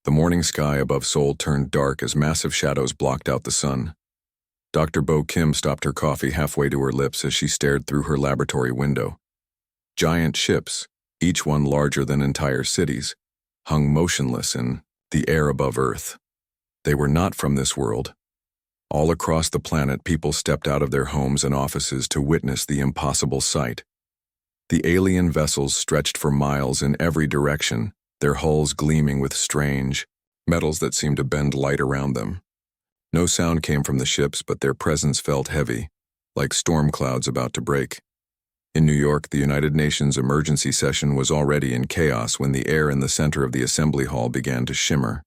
The morning sky above Seoul turned dark as massive shadows blocked out the sun. Dr. Bo Kim stopped her coffee halfway to her lips as she stared through her laboratory window. Giant ships, each one larger than entire cities, hung motionless in the air above Earth. They were not from this world. All across the planet, people stepped out of their homes and offices to witness the impossible sight. The alien vessels stretched for miles in every direction, their hulls gleaming with strange metals that seemed to bend light around them. No sound came from the ships, but their presence felt heavy, like storm clouds about to break. In New York, the United Nations emergency session was already in chaos when the air in the center of the assembly hall began to shimmer.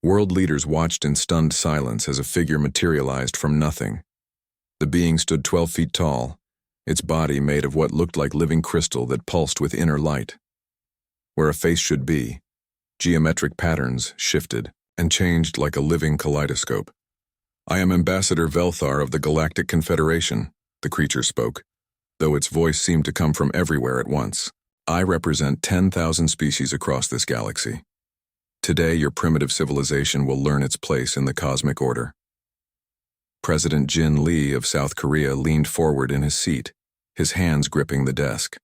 World leaders watched in stunned silence as a figure materialized from nothing. The being stood 12 feet tall, its body made of what looked like living crystal that pulsed with inner light. Where a face should be, geometric patterns shifted and changed like a living kaleidoscope. "I am Ambassador Velthar of the Galactic Confederation," the creature spoke, though its voice seemed to come from everywhere at once. "I represent 10,000 species across this galaxy. Today, your primitive civilization will learn its place in the cosmic order." President Jin Lee of South Korea leaned forward in his seat, his hands gripping the desk.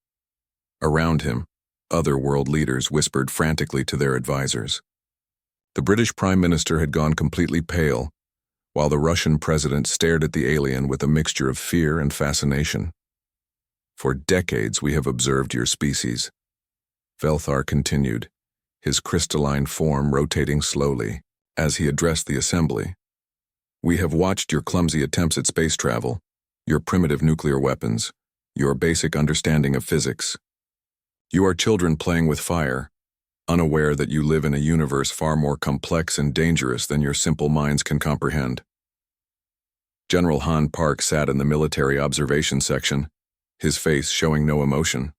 Around him, other world leaders whispered frantically to their advisors. The British Prime Minister had gone completely pale, while the Russian president stared at the alien with a mixture of fear and fascination. "For decades we have observed your species," Velthar continued, his crystalline form rotating slowly as he addressed the assembly. "We have watched your clumsy attempts at space travel, your primitive nuclear weapons, your basic understanding of physics. You are children playing with fire, unaware that you live in a universe far more complex and dangerous than your simple minds can comprehend." General Han Park sat in the military observation section, his face showing no emotion.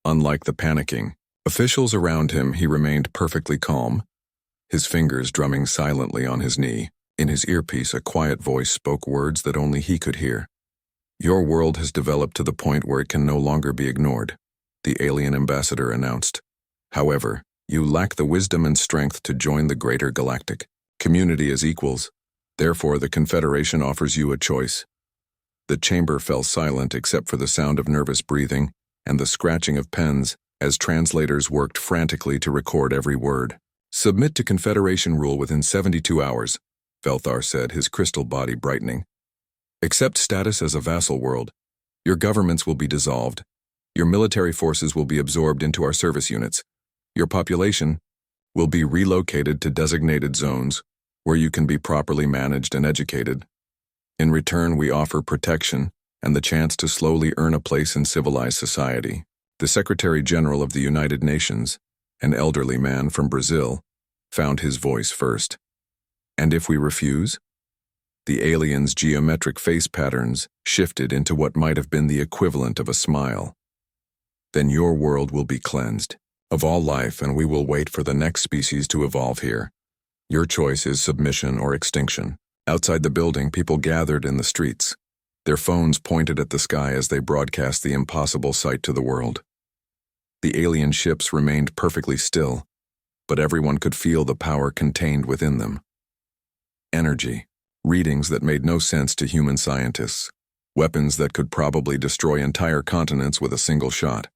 Unlike the panicking officials around him, he remained perfectly calm, his fingers drumming silently on his knee. In his earpiece, a quiet voice spoke words that only he could hear. "Your world has developed to the point where it can no longer be ignored," the alien ambassador announced. "However, you lack the wisdom and strength to join the greater galactic community as equals. Therefore, the Confederation offers you a choice." The chamber fell silent except for the sound of nervous breathing and the scratching of pens as translators worked frantically to record every word. "Submit to Confederation rule within 72 hours, Velthar said, his crystal body brightening. "Accept status as a vassal world. Your governments will be dissolved. Your military forces will be absorbed into our service units. Your population will be relocated to designated zones where you can be properly managed and educated. In return, we offer protection and the chance to slowly earn a place in civilized society." The Secretary General of the United Nations, an elderly man from Brazil, found his voice first. "And if we refuse?" The alien's geometric face patterns shifted into what might have been the equivalent of a smile. "Then your world will be cleansed of all life, and we will wait for the next species to evolve here. Your choice is submission or extinction." Outside the building, people gathered in the streets, their phones pointed at the sky as they broadcast the impossible sight to the world. The alien ships remained perfectly still, but everyone could feel the power contained within them. Energy, readings that made no sense to human scientists, weapons that could probably destroy entire continents with a single shot.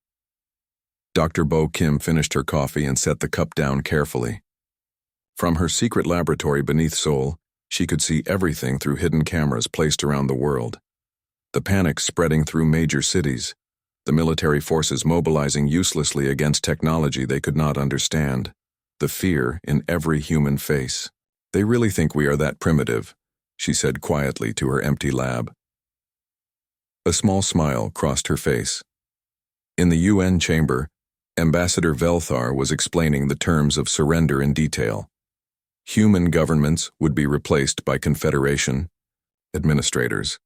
Dr. Bo Kim finished her coffee and set the cup down carefully. From her secret laboratory beneath Seoul, she could see everything through hidden cameras placed around the world. The panic spreading through major cities, the military forces mobilizing uselessly against technology they could not understand, the fear in every human face. "They really think we are that primitive," she said quietly to her empty lab. A small smile crossed her face. In the UN chamber, Ambassador Velthar was explaining the terms of surrender in detail. Human governments would be replaced by Confederation administrators.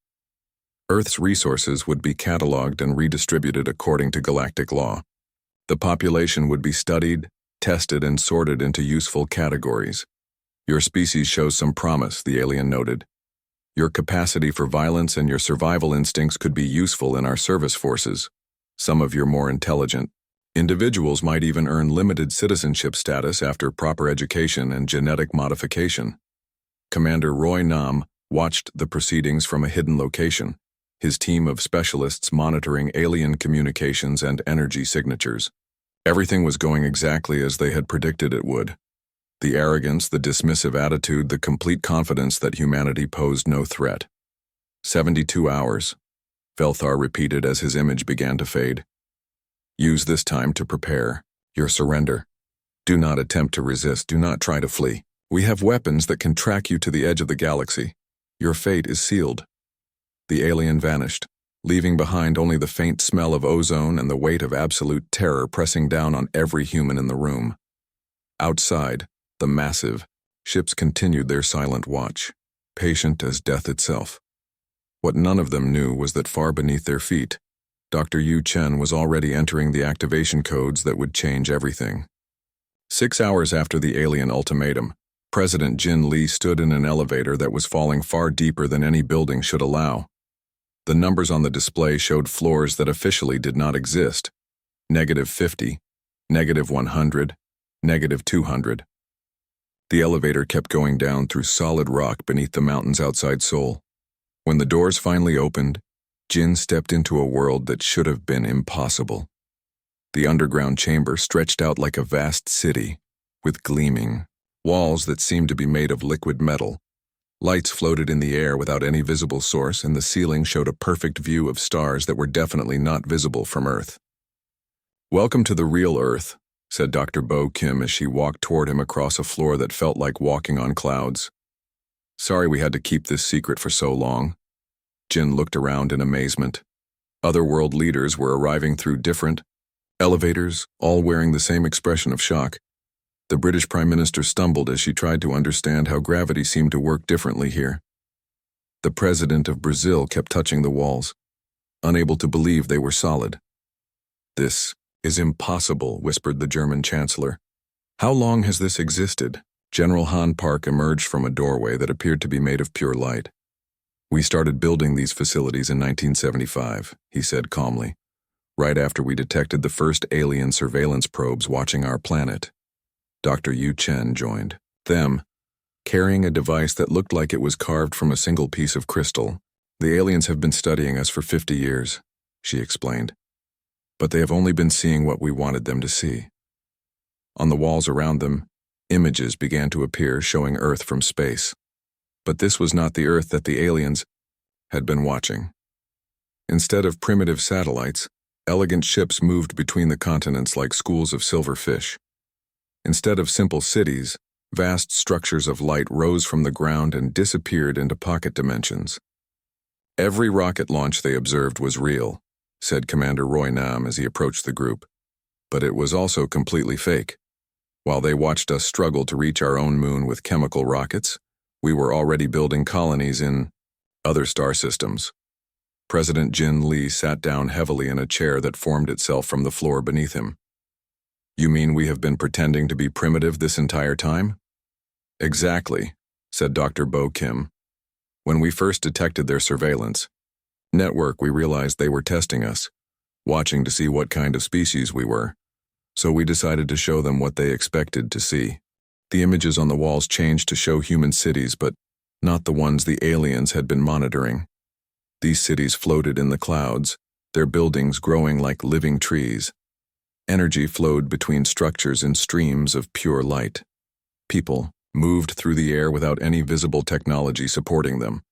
Earth's resources would be cataloged and redistributed according to galactic law. The population would be studied, tested, and sorted into useful categories. "Your species shows some promise," the alien noted. "Your capacity for violence and your survival instincts could be useful in our service forces. Some of your more intelligent Individuals might even earn limited citizenship status after proper education and genetic modification. Commander Roy Nam watched the proceedings from a hidden location, his team of specialists monitoring alien communications and energy signatures. Everything was going exactly as they had predicted it would. The arrogance, the dismissive attitude, the complete confidence that humanity posed no threat. 72 hours, Velthar repeated as his image began to fade. Use this time to prepare your surrender. Do not attempt to resist, do not try to flee. We have weapons that can track you to the edge of the galaxy. Your fate is sealed. The alien vanished, leaving behind only the faint smell of ozone and the weight of absolute terror pressing down on every human in the room. Outside, the massive ships continued their silent watch, patient as death itself. What none of them knew was that far beneath their feet, Dr. Yu Chen was already entering the activation codes that would change everything. 6 hours after the alien ultimatum, President Jin Lee stood in an elevator that was falling far deeper than any building should allow. The numbers on the display showed floors that officially did not exist. -50, -100, -200. The elevator kept going down through solid rock beneath the mountains outside Seoul. When the doors finally opened, Jin stepped into a world that should have been impossible. The underground chamber stretched out like a vast city, with gleaming walls that seemed to be made of liquid metal. Lights floated in the air without any visible source, and the ceiling showed a perfect view of stars that were definitely not visible from Earth. "Welcome to the real Earth," said Dr. Bo Kim as she walked toward him across a floor that felt like walking on clouds. "Sorry we had to keep this secret for so long." Jin looked around in amazement. Other world leaders were arriving through different elevators, all wearing the same expression of shock. The British Prime Minister stumbled as she tried to understand how gravity seemed to work differently here. The President of Brazil kept touching the walls, unable to believe they were solid. "This is impossible," whispered the German Chancellor. "How long has this existed?" General Han Park emerged from a doorway that appeared to be made of pure light. "We started building these facilities in 1975, he said calmly, right after we detected the first alien surveillance probes watching our planet. Dr. Yu Chen joined them, carrying a device that looked like it was carved from a single piece of crystal. "The aliens have been studying us for 50 years, she explained. "But they have only been seeing what we wanted them to see." On the walls around them, images began to appear showing Earth from space. But this was not the Earth that the aliens had been watching. Instead of primitive satellites, elegant ships moved between the continents like schools of silver fish. Instead of simple cities, vast structures of light rose from the ground and disappeared into pocket dimensions. "Every rocket launch they observed was real," said Commander Roy Nam as he approached the group. "But it was also completely fake. While they watched us struggle to reach our own moon with chemical rockets, we were already building colonies in other star systems." President Jin Lee sat down heavily in a chair that formed itself from the floor beneath him. "You mean we have been pretending to be primitive this entire time?" "Exactly," said Dr. Bo Kim. "When we first detected their surveillance network, we realized they were testing us, watching to see what kind of species we were. So we decided to show them what they expected to see." The images on the walls changed to show human cities, but not the ones the aliens had been monitoring. These cities floated in the clouds, their buildings growing like living trees. Energy flowed between structures in streams of pure light. People moved through the air without any visible technology supporting them.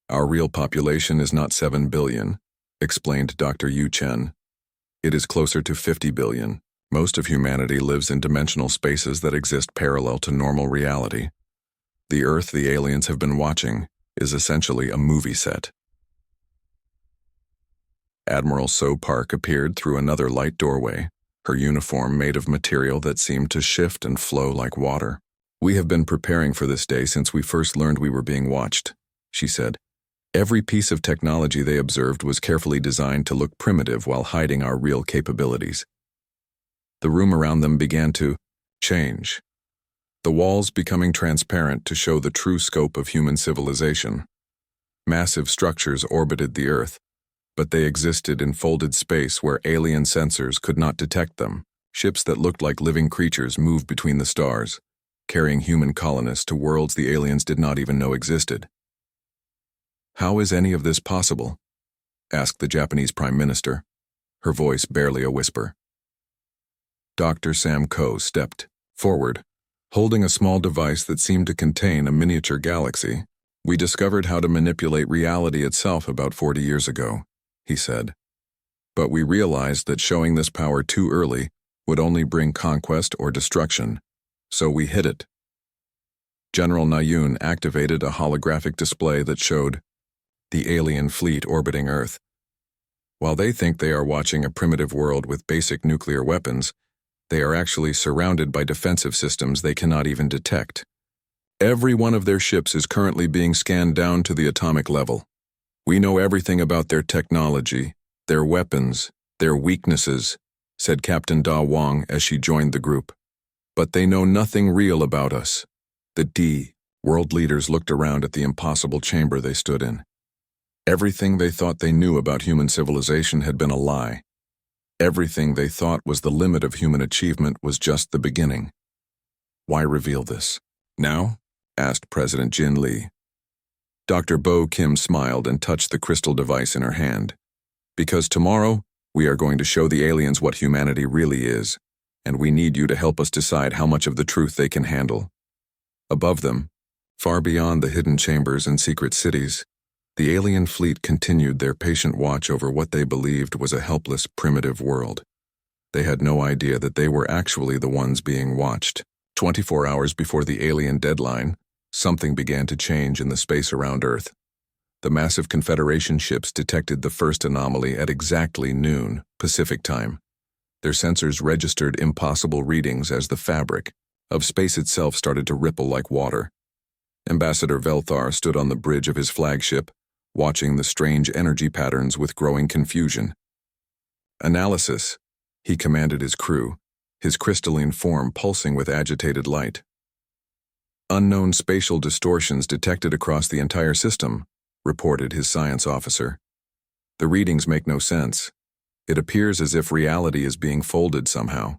"Our real population is not 7 billion, explained Dr. Yu Chen. "It is closer to 50 billion. Most of humanity lives in dimensional spaces that exist parallel to normal reality. The Earth the aliens have been watching is essentially a movie set." Admiral So Park appeared through another light doorway, her uniform made of material that seemed to shift and flow like water. "We have been preparing for this day since we first learned we were being watched," she said. "Every piece of technology they observed was carefully designed to look primitive while hiding our real capabilities." The room around them began to change, the walls becoming transparent to show the true scope of human civilization. Massive structures orbited the Earth, but they existed in folded space where alien sensors could not detect them. Ships that looked like living creatures moved between the stars, carrying human colonists to worlds the aliens did not even know existed. "How is any of this possible?" asked the Japanese Prime Minister, her voice barely a whisper. Dr. Sam Coe stepped forward, holding a small device that seemed to contain a miniature galaxy. "We discovered how to manipulate reality itself about 40 years ago," he said. "But we realized that showing this power too early would only bring conquest or destruction, so we hid it." General Nayun activated a holographic display that showed the alien fleet orbiting Earth. While they think they are watching a primitive world with basic nuclear weapons, they are actually surrounded by defensive systems they cannot even detect. Every one of their ships is currently being scanned down to the atomic level. "We know everything about their technology, their weapons, their weaknesses," said Captain Da Wong as she joined the group. "But they know nothing real about us." The world leaders looked around at the impossible chamber they stood in. Everything they thought they knew about human civilization had been a lie. Everything they thought was the limit of human achievement was just the beginning. "Why reveal this now?" asked President Jin Lee. Dr. Bo Kim smiled and touched the crystal device in her hand. "Because tomorrow, we are going to show the aliens what humanity really is, and we need you to help us decide how much of the truth they can handle." Above them, far beyond the hidden chambers and secret cities, the alien fleet continued their patient watch over what they believed was a helpless, primitive world. They had no idea that they were actually the ones being watched. 24 hours before the alien deadline, something began to change in the space around Earth. The massive Confederation ships detected the first anomaly at exactly noon, Pacific time. Their sensors registered impossible readings as the fabric of space itself started to ripple like water. Ambassador Velthar stood on the bridge of his flagship, watching the strange energy patterns with growing confusion. "Analysis," he commanded his crew, his crystalline form pulsing with agitated light. "Unknown spatial distortions detected across the entire system," reported his science officer. "The readings make no sense. It appears as if reality is being folded somehow."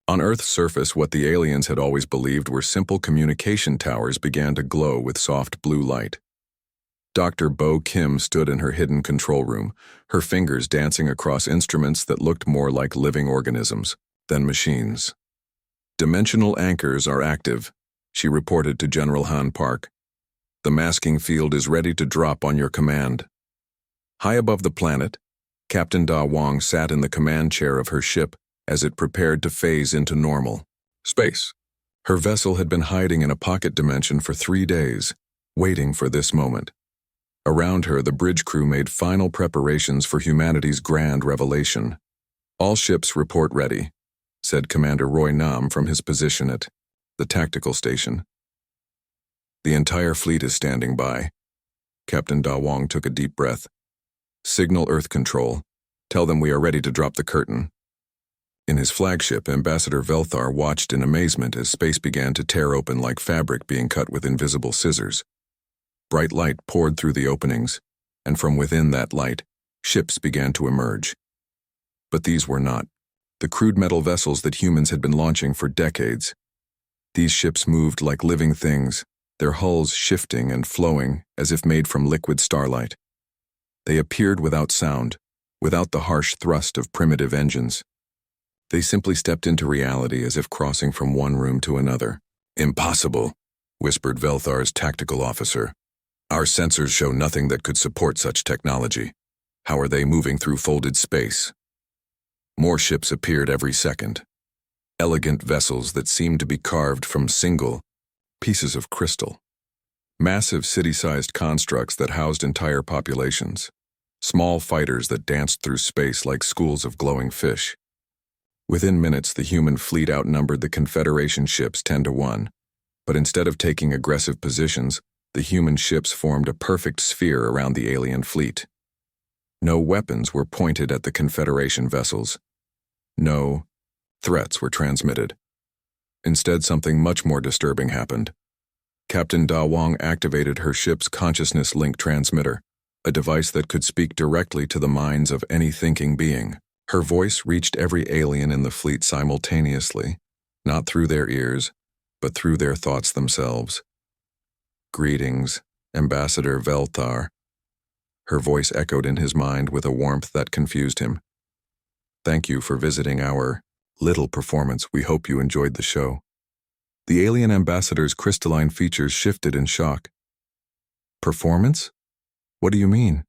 On Earth's surface, what the aliens had always believed were simple communication towers began to glow with soft blue light. Dr. Bo Kim stood in her hidden control room, her fingers dancing across instruments that looked more like living organisms than machines. "Dimensional anchors are active," she reported to General Han Park. "The masking field is ready to drop on your command." High above the planet, Captain Da Wong sat in the command chair of her ship as it prepared to phase into normal space. Her vessel had been hiding in a pocket dimension for 3 days, waiting for this moment. Around her, the bridge crew made final preparations for humanity's grand revelation. "All ships report ready," said Commander Roy Nam from his position at the tactical station. "The entire fleet is standing by." Captain Da Wong took a deep breath. "Signal Earth Control. Tell them we are ready to drop the curtain." In his flagship, Ambassador Velthar watched in amazement as space began to tear open like fabric being cut with invisible scissors. Bright light poured through the openings, and from within that light, ships began to emerge. But these were not the crude metal vessels that humans had been launching for decades. These ships moved like living things, their hulls shifting and flowing as if made from liquid starlight. They appeared without sound, without the harsh thrust of primitive engines. They simply stepped into reality as if crossing from one room to another. "Impossible," whispered Velthar's tactical officer. "Our sensors show nothing that could support such technology. How are they moving through folded space?" More ships appeared every second. Elegant vessels that seemed to be carved from single pieces of crystal. Massive city-sized constructs that housed entire populations. Small fighters that danced through space like schools of glowing fish. Within minutes, the human fleet outnumbered the Confederation ships 10-1, but instead of taking aggressive positions, the human ships formed a perfect sphere around the alien fleet. No weapons were pointed at the Confederation vessels. No threats were transmitted. Instead, something much more disturbing happened. Captain Da Wong activated her ship's consciousness link transmitter, a device that could speak directly to the minds of any thinking being. Her voice reached every alien in the fleet simultaneously, not through their ears, but through their thoughts themselves. "Greetings, Ambassador Velthar." Her voice echoed in his mind with a warmth that confused him. "Thank you for visiting our little performance. We hope you enjoyed the show." The alien ambassador's crystalline features shifted in shock. "Performance? What do you mean?"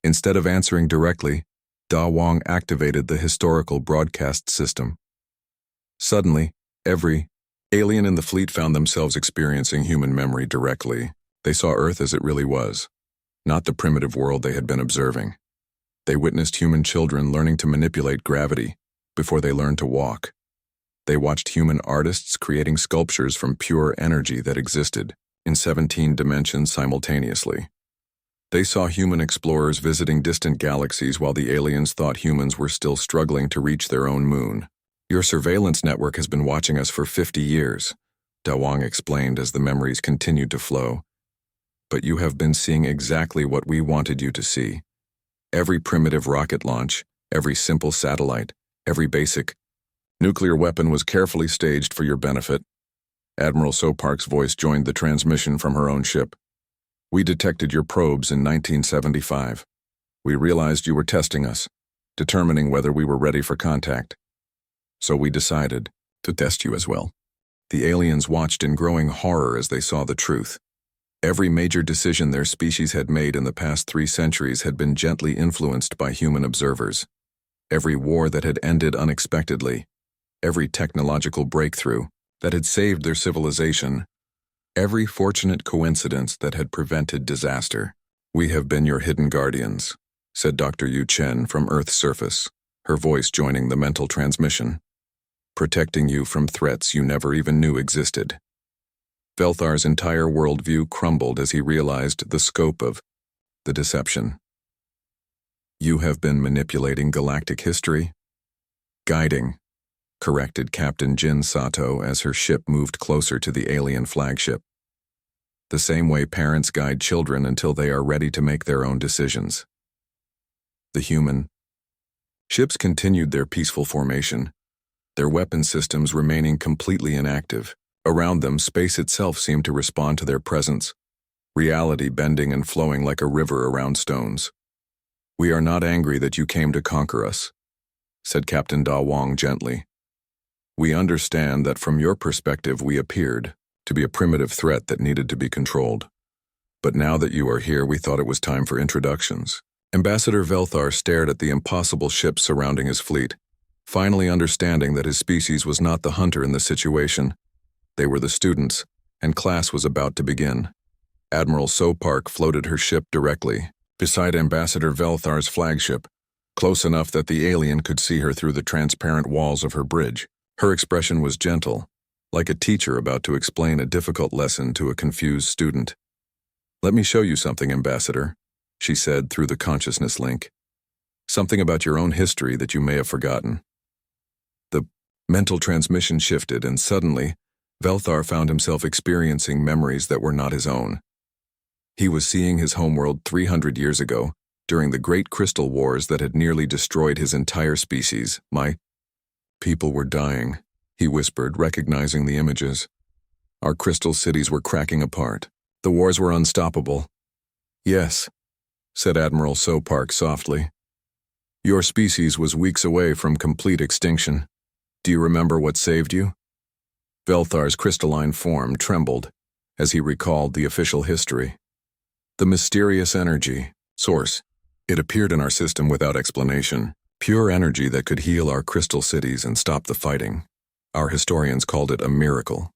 Instead of answering directly, Da Wong activated the historical broadcast system. Suddenly, every alien in the fleet found themselves experiencing human memory directly. They saw Earth as it really was, not the primitive world they had been observing. They witnessed human children learning to manipulate gravity before they learned to walk. They watched human artists creating sculptures from pure energy that existed in 17 dimensions simultaneously. They saw human explorers visiting distant galaxies while the aliens thought humans were still struggling to reach their own moon. "Your surveillance network has been watching us for 50 years, Da Wong explained as the memories continued to flow. "But you have been seeing exactly what we wanted you to see. Every primitive rocket launch, every simple satellite, every basic nuclear weapon was carefully staged for your benefit." Admiral Sopark's voice joined the transmission from her own ship. "We detected your probes in 1975. We realized you were testing us, determining whether we were ready for contact. So we decided to test you as well." The aliens watched in growing horror as they saw the truth. Every major decision their species had made in the past 3 centuries had been gently influenced by human observers. Every war that had ended unexpectedly, every technological breakthrough that had saved their civilization, every fortunate coincidence that had prevented disaster. "We have been your hidden guardians," said Dr. Yu Chen from Earth's surface, her voice joining the mental transmission. "Protecting you from threats you never even knew existed." Velthar's entire worldview crumbled as he realized the scope of the deception. "You have been manipulating galactic history?" "Guiding," corrected Captain Jin Sato as her ship moved closer to the alien flagship. "The same way parents guide children until they are ready to make their own decisions." The human ships continued their peaceful formation, their weapon systems remaining completely inactive. Around them, space itself seemed to respond to their presence, reality bending and flowing like a river around stones. "We are not angry that you came to conquer us," said Captain Da Wong gently. "We understand that from your perspective we appeared to be a primitive threat that needed to be controlled. But now that you are here, we thought it was time for introductions." Ambassador Velthar stared at the impossible ships surrounding his fleet, finally understanding that his species was not the hunter in the situation. They were the students, and class was about to begin. Admiral Sopark floated her ship directly beside Ambassador Velthar's flagship, close enough that the alien could see her through the transparent walls of her bridge. Her expression was gentle, like a teacher about to explain a difficult lesson to a confused student. "Let me show you something, Ambassador," she said through the consciousness link. "Something about your own history that you may have forgotten." The mental transmission shifted, and suddenly, Velthar found himself experiencing memories that were not his own. He was seeing his homeworld 300 years ago, during the Great Crystal Wars that had nearly destroyed his entire species. "My people were dying," he whispered, recognizing the images. "Our crystal cities were cracking apart. The wars were unstoppable." "Yes," said Admiral Sopark softly. "Your species was weeks away from complete extinction. Do you remember what saved you?" Velthar's crystalline form trembled as he recalled the official history. "The mysterious energy source. It appeared in our system without explanation. Pure energy that could heal our crystal cities and stop the fighting. Our historians called it a miracle."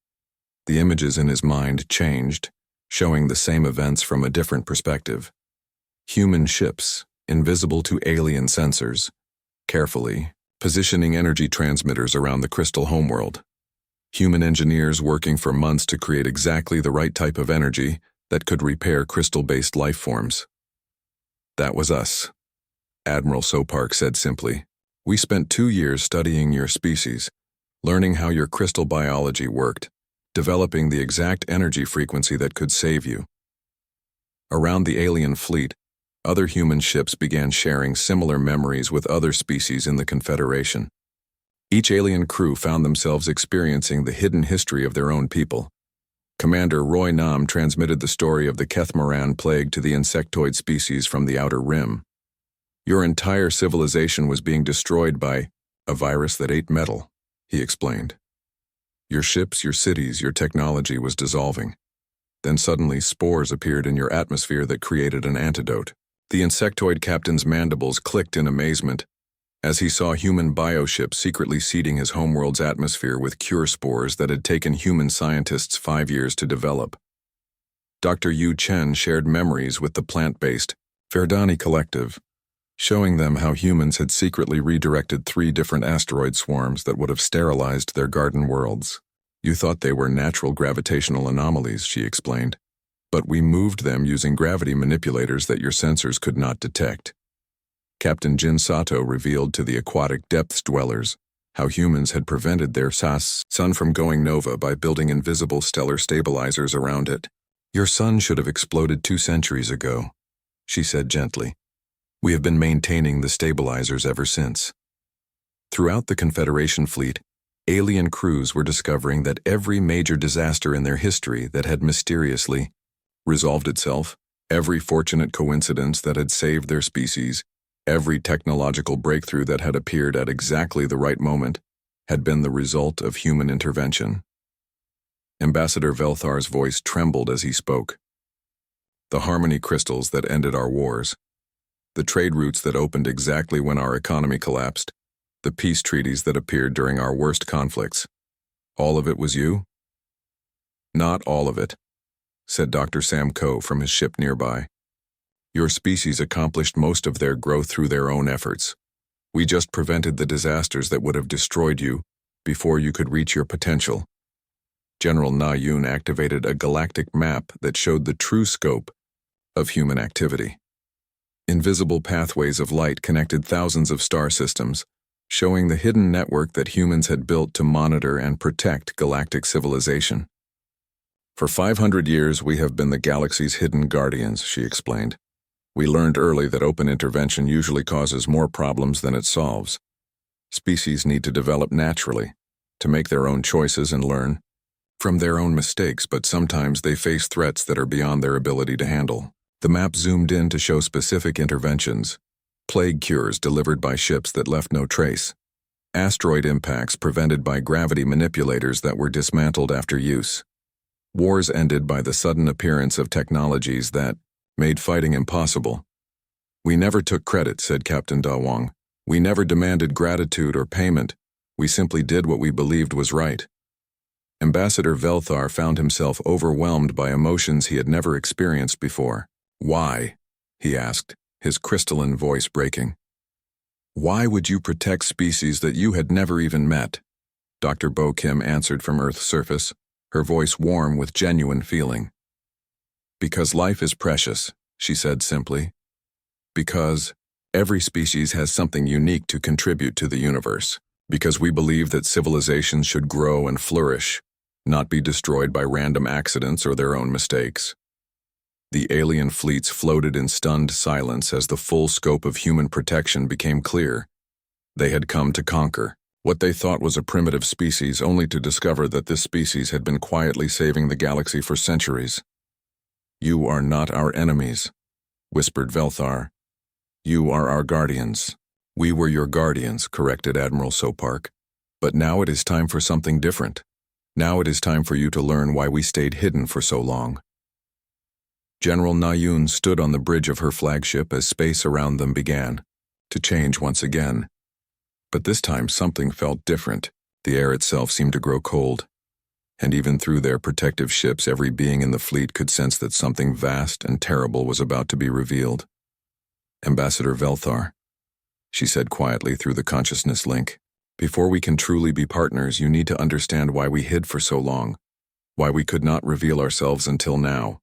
The images in his mind changed, showing the same events from a different perspective. Human ships, invisible to alien sensors, carefully positioning energy transmitters around the crystal homeworld. Human engineers working for months to create exactly the right type of energy that could repair crystal-based life forms. "That was us," Admiral Sopark said simply. "We spent 2 years studying your species, learning how your crystal biology worked, developing the exact energy frequency that could save you." Around the alien fleet, Other human ships began sharing similar memories with other species in the Confederation. Each alien crew found themselves experiencing the hidden history of their own people. Commander Roy Nam transmitted the story of the Kethmaran plague to the insectoid species from the Outer Rim. Your entire civilization was being destroyed by a virus that ate metal, he explained. Your ships, your cities, your technology was dissolving. Then suddenly spores appeared in your atmosphere that created an antidote. The insectoid captain's mandibles clicked in amazement as he saw human bioships secretly seeding his homeworld's atmosphere with cure spores that had taken human scientists 5 years to develop. Dr. Yu Chen shared memories with the plant-based Verdani Collective, showing them how humans had secretly redirected 3 different asteroid swarms that would have sterilized their garden worlds. You thought they were natural gravitational anomalies, she explained, but we moved them using gravity manipulators that your sensors could not detect. Captain Jin Sato revealed to the aquatic depths dwellers how humans had prevented their sun from going nova by building invisible stellar stabilizers around it. Your sun should have exploded 2 centuries ago, she said gently. We have been maintaining the stabilizers ever since. Throughout the Confederation fleet, alien crews were discovering that every major disaster in their history that had mysteriously resolved itself, every fortunate coincidence that had saved their species, every technological breakthrough that had appeared at exactly the right moment, had been the result of human intervention. Ambassador Velthar's voice trembled as he spoke. The harmony crystals that ended our wars, the trade routes that opened exactly when our economy collapsed, the peace treaties that appeared during our worst conflicts. All of it was you? Not all of it, said Dr. Sam Coe from his ship nearby. Your species accomplished most of their growth through their own efforts. We just prevented the disasters that would have destroyed you before you could reach your potential. General Na Yun activated a galactic map that showed the true scope of human activity. Invisible pathways of light connected thousands of star systems, showing the hidden network that humans had built to monitor and protect galactic civilization. For 500 years, we have been the galaxy's hidden guardians, she explained. We learned early that open intervention usually causes more problems than it solves. Species need to develop naturally, to make their own choices and learn from their own mistakes, but sometimes they face threats that are beyond their ability to handle. The map zoomed in to show specific interventions, plague cures delivered by ships that left no trace, asteroid impacts prevented by gravity manipulators that were dismantled after use, wars ended by the sudden appearance of technologies that made fighting impossible. We never took credit, said Captain Da Wang. We never demanded gratitude or payment. We simply did what we believed was right. Ambassador Velthar found himself overwhelmed by emotions he had never experienced before. Why? He asked, his crystalline voice breaking. Why would you protect species that you had never even met? Dr. Bo Kim answered from Earth's surface, her voice warm with genuine feeling. Because life is precious, she said simply. Because every species has something unique to contribute to the universe. Because we believe that civilizations should grow and flourish, not be destroyed by random accidents or their own mistakes. The alien fleets floated in stunned silence as the full scope of human protection became clear. They had come to conquer what they thought was a primitive species, only to discover that this species had been quietly saving the galaxy for centuries. You are not our enemies, whispered Velthar. You are our guardians. We were your guardians, corrected Admiral Sopark. But now it is time for something different. Now it is time for you to learn why we stayed hidden for so long. General Na Yun stood on the bridge of her flagship as space around them began to change once again. But this time something felt different. The air itself seemed to grow cold. And even through their protective ships, every being in the fleet could sense that something vast and terrible was about to be revealed. Ambassador Velthar, she said quietly through the consciousness link, before we can truly be partners, you need to understand why we hid for so long, why we could not reveal ourselves until now.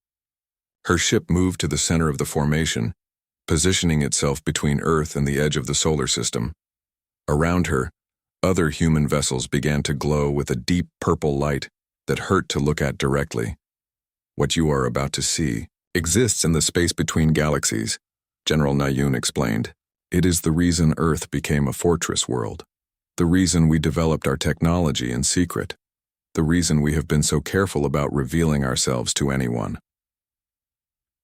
Her ship moved to the center of the formation, positioning itself between Earth and the edge of the solar system. Around her, other human vessels began to glow with a deep purple light that hurt to look at directly. What you are about to see exists in the space between galaxies, General Nayun explained. It is the reason Earth became a fortress world. The reason we developed our technology in secret. The reason we have been so careful about revealing ourselves to anyone.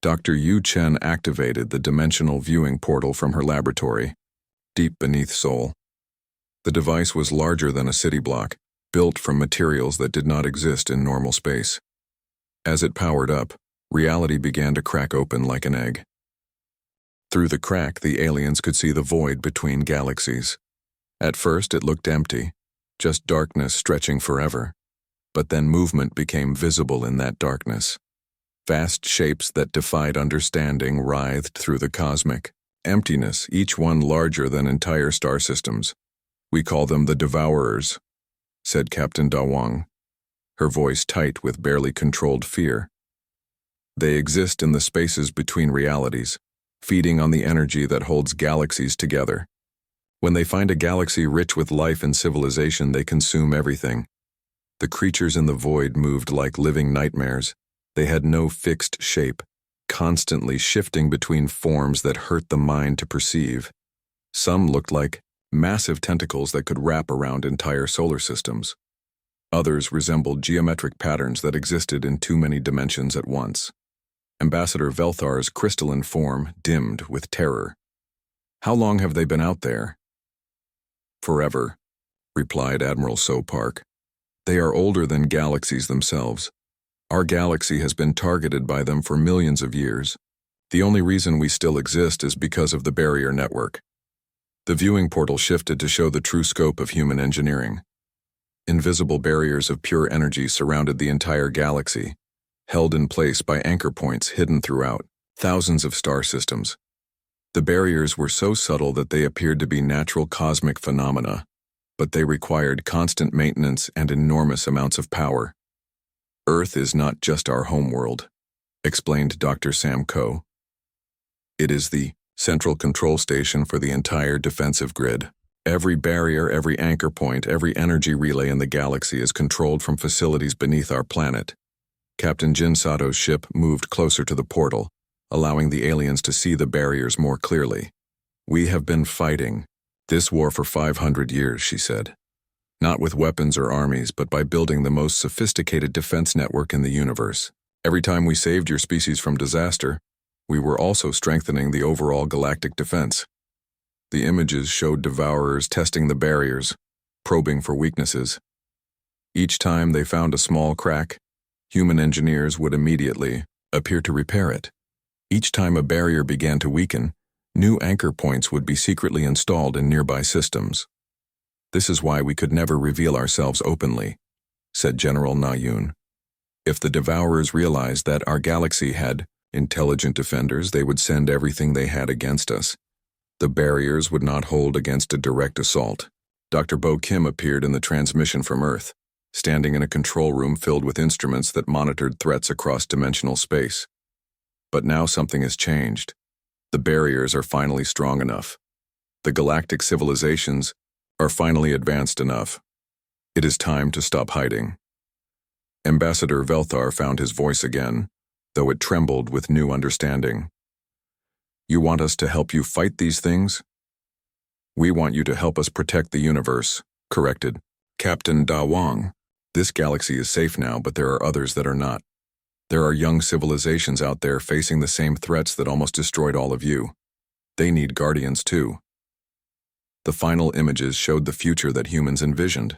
Dr. Yu Chen activated the dimensional viewing portal from her laboratory, deep beneath Seoul. The device was larger than a city block, built from materials that did not exist in normal space. As it powered up, reality began to crack open like an egg. Through the crack, the aliens could see the void between galaxies. At first, it looked empty, just darkness stretching forever. But then movement became visible in that darkness. Vast shapes that defied understanding writhed through the cosmic emptiness, each one larger than entire star systems. We call them the Devourers, said Captain Da Wang, her voice tight with barely controlled fear. They exist in the spaces between realities, feeding on the energy that holds galaxies together. When they find a galaxy rich with life and civilization, they consume everything. The creatures in the void moved like living nightmares. They had no fixed shape, constantly shifting between forms that hurt the mind to perceive. Some looked like massive tentacles that could wrap around entire solar systems. Others resembled geometric patterns that existed in too many dimensions at once. Ambassador Velthar's crystalline form dimmed with terror. How long have they been out there? Forever, replied Admiral So Park. They are older than galaxies themselves. Our galaxy has been targeted by them for millions of years. The only reason we still exist is because of the barrier network. The viewing portal shifted to show the true scope of human engineering. Invisible barriers of pure energy surrounded the entire galaxy, held in place by anchor points hidden throughout thousands of star systems. The barriers were so subtle that they appeared to be natural cosmic phenomena, but they required constant maintenance and enormous amounts of power. Earth is not just our homeworld, explained Dr. Sam Coe. It is the central control station for the entire defensive grid. Every barrier, every anchor point, every energy relay in the galaxy is controlled from facilities beneath our planet. Captain Jin Sato's ship moved closer to the portal, allowing the aliens to see the barriers more clearly. We have been fighting this war for 500 years, she said. Not with weapons or armies, but by building the most sophisticated defense network in the universe. Every time we saved your species from disaster, we were also strengthening the overall galactic defense. The images showed Devourers testing the barriers, probing for weaknesses. Each time they found a small crack, human engineers would immediately appear to repair it. Each time a barrier began to weaken, new anchor points would be secretly installed in nearby systems. This is why we could never reveal ourselves openly, said General Nayun. If the Devourers realized that our galaxy had intelligent defenders, they would send everything they had against us. The barriers would not hold against a direct assault. Dr. Bo Kim appeared in the transmission from Earth, standing in a control room filled with instruments that monitored threats across dimensional space. But now something has changed. The barriers are finally strong enough. The galactic civilizations are finally advanced enough. It is time to stop hiding. Ambassador Velthar found his voice again, though it trembled with new understanding. You want us to help you fight these things? We want you to help us protect the universe, corrected Captain Da Wang. This galaxy is safe now, but there are others that are not. There are young civilizations out there facing the same threats that almost destroyed all of you. They need guardians too. The final images showed the future that humans envisioned.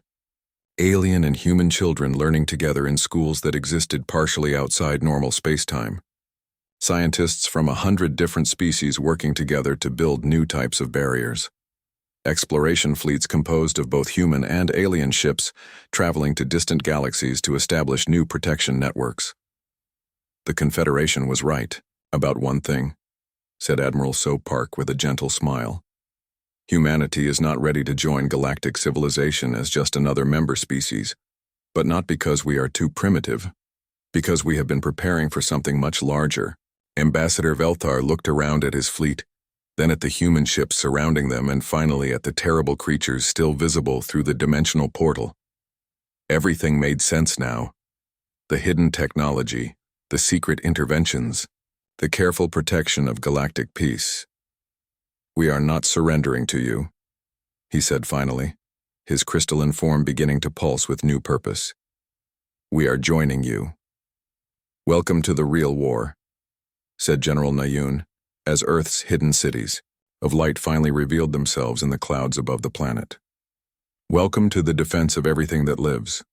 Alien and human children learning together in schools that existed partially outside normal space-time. Scientists from 100 different species working together to build new types of barriers. Exploration fleets composed of both human and alien ships traveling to distant galaxies to establish new protection networks. The Confederation was right about one thing, said Admiral So Park with a gentle smile. Humanity is not ready to join galactic civilization as just another member species, but not because we are too primitive, because we have been preparing for something much larger. Ambassador Velthar looked around at his fleet, then at the human ships surrounding them, and finally at the terrible creatures still visible through the dimensional portal. Everything made sense now. The hidden technology, the secret interventions, the careful protection of galactic peace. We are not surrendering to you, he said finally, his crystalline form beginning to pulse with new purpose. We are joining you. Welcome to the real war, said General Nayun, as Earth's hidden cities of light finally revealed themselves in the clouds above the planet. Welcome to the defense of everything that lives.